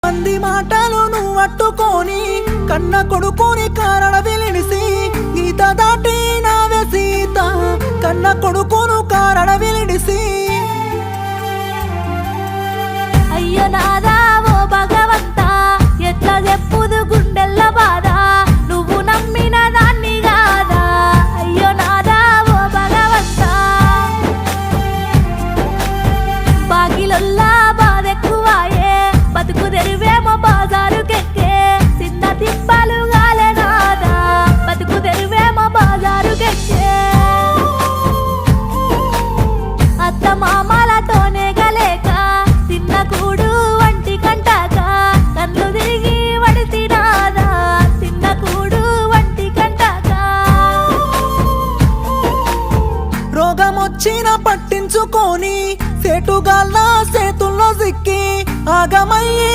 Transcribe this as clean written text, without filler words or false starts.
మంది మాటలు నువ్వు అట్టుకొని కన్న కొడుకుని కారణ విలిడిసి గీత దాటి నావే సీత కన్న కొడుకును కారణ విలిడిసి అయ్యో నాదా ఓ భగవంతా ఎట్లా చెప్పుదు గుండెల్ల బాధ నువ్వు నమ్మిన దాన్ని కాదా అయ్యో నాదా ఓ భగవంతా బాగిలొల్లా బాధెక్కువాయే బతుకు తెరువేమో బాజారుకెక్కే చిన్న తిప్పలు గాలే నాదా బతుకు తెరువేమో బాజారుకెక్కే అత్త మామలతోనే గలేక తిన్న కూడు వంటి కంటాక కళ్ళు తిరిగి వడితి నాదా తిన్న కూడు వంటి కంటాక రోగమొచ్చిన పట్టించుకొని సేటుగాళ్ళ సేతుల్లో సిక్కి ఆగమయ్యి